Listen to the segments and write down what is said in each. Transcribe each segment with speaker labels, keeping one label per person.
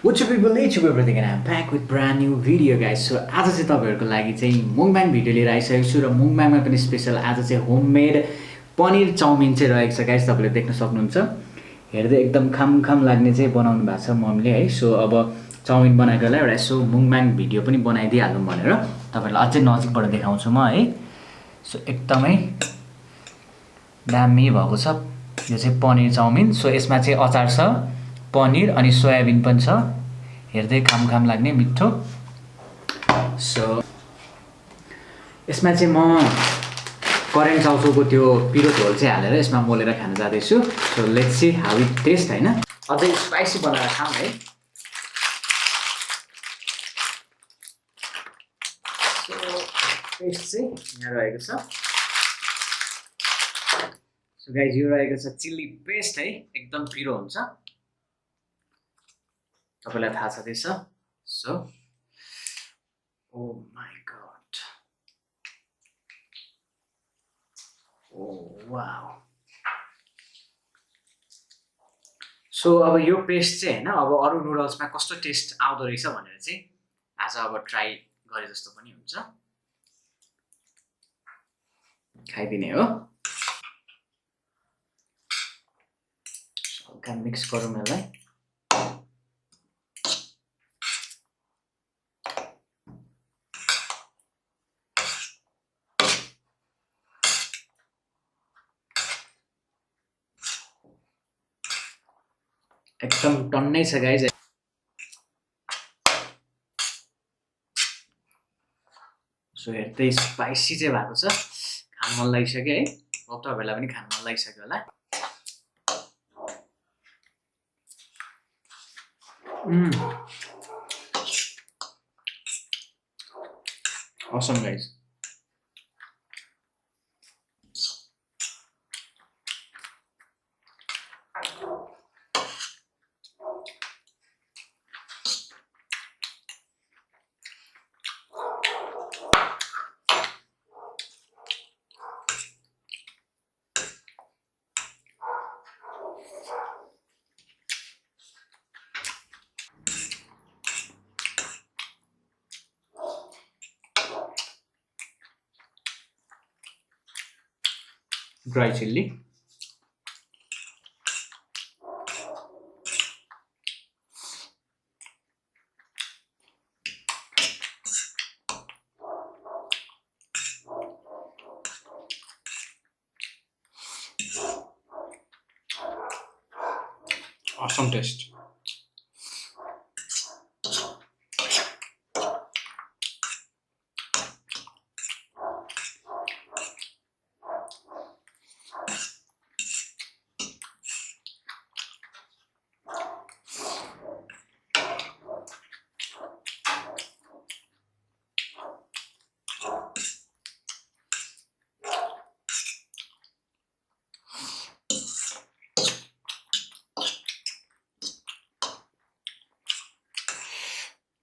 Speaker 1: What's up people, it's your everything and I'm back with brand new video guys. So आज चाहिँ तपाईहरुको लागि चाहिँ मुङबाङ भिडियो लिएर आइसकेको छु र मुङबाङमा पनि स्पेशल आज चाहिँ होममेड पनिर चाउमिन चाहिँ रहेको छ गाइस, तपाईले देख्न सक्नुहुन्छ। हेर्दै एकदम खाम लाग्ने चाहिँ बनाउनु भएको छ मम्मीले है। सो अब चाउमिन बनाएकोलाई एउटा यसो मुङबाङ भिडियो पनि बनाइदिइहालौँ भनेर तपाईहरुलाई अझै नजिकबाट देखाउँछु म है। सो एकदमै दामी भएको छ यो चाहिँ पनिर चाउमिन। सो यसमा चाहिँ अचार छ, पनिर अनि सोयाबिन पनि छ, हेर्दै खाम लाग्ने मिठो। सो यसमा चाहिँ म करेन्ट चाउचाउको त्यो पिरो झोल चाहिँ हालेर यसमा मोलेर खान जाँदैछु। So let's see how it taste हैन। अझै स्पाइसी बनाएर खाऊँ है। सो पेस्ट चाहिँ यहाँ रहेको छ। सो गाइज यो रहेको छ चिल्ली पेस्ट है, एकदम पिरो हुन्छ, तपाईलाई थाहा छँदैछ। So oh my god, oh wow. So अब यो पेस्ट चाहिँ हैन, अब अरु नुडल्समा कस्तो टेस्ट आउँदो रहेछ भनेर चाहिँ आज अब ट्राई गरे जस्तो पनि हुन्छ, खाइदिने हो। हल्का मिक्स गरौँ यसलाई। एकदम टन्नै छ गाइज। सो हेर्दै स्पाइसी चाहिँ भएको छ, खान मन लागिसक्यो है। अब तपाईहरुलाई पनि खान मन लागिसक्यो होला। Awesome guys. Dry chili, awesome taste.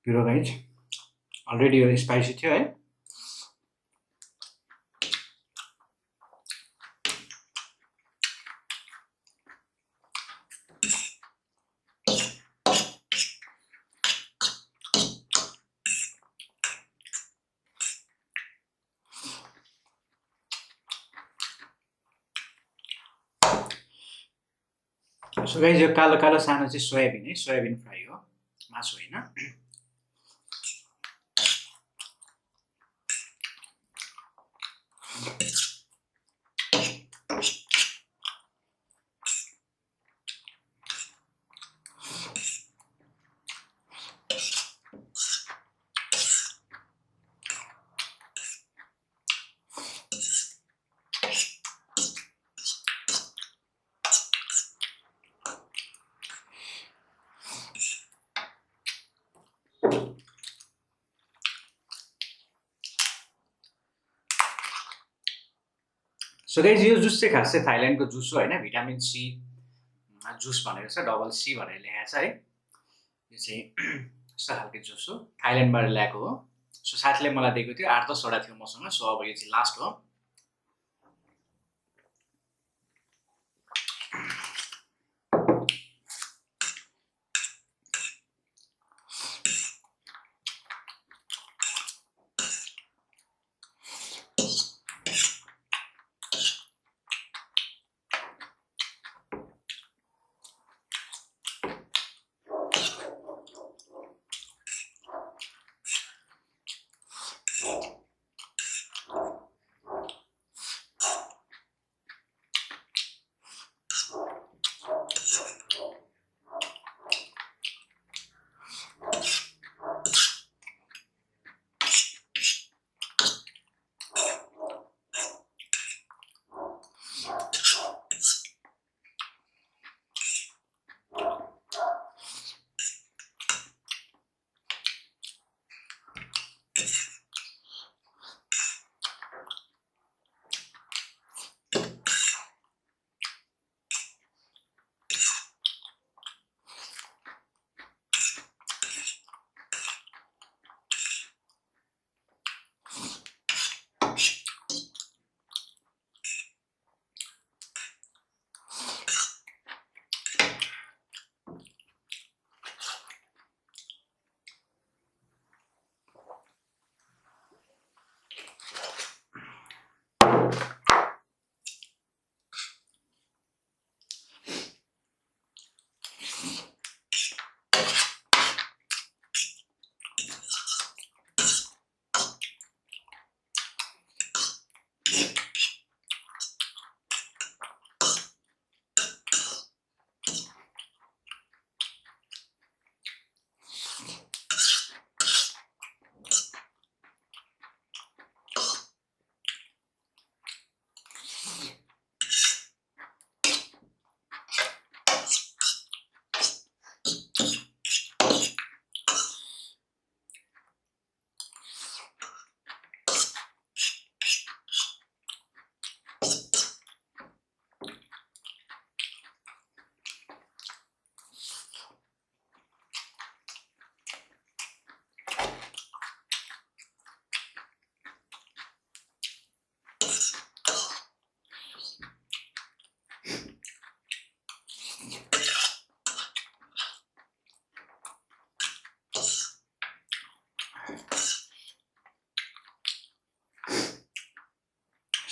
Speaker 1: पिरो गाइज, अलरेडी यो स्पाइसी थियो है। सो गाइज यो कालो कालो सानो चाहिँ सोयाबिन है, सोयाबिन फ्राई हो, मासु होइन। सो गाइज यो जुस चाहिँ खास चाहिँ थाइल्यान्डको जुस हो होइन, भिटामिन सी जुस भनेको छ, डबल सी भनेर लेखेको छ है। यो चाहिँ यस्तो खालको जुस हो, थाइल्यान्डबाट ल्याएको हो। सो साथीले मलाई दिएको थियो, 8-10 वटा थियो मसँग। सो अब यो चाहिँ लास्ट हो।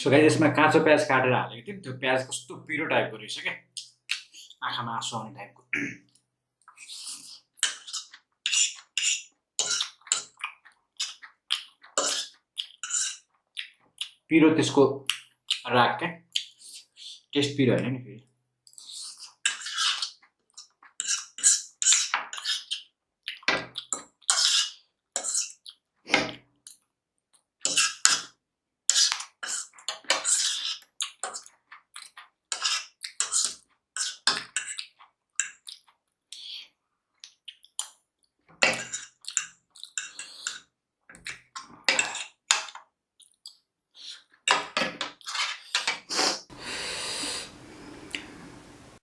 Speaker 1: सो गाइस यसमा काँचो प्याज काटेर हालेको थिएँ त्यो प्याज कस्तो पिरो टाइपको रहेछ क्या आँखामा आँसु आउने टाइपको पिरो त्यसको राग क्या टेस्ट पिरो होइन नि फेरि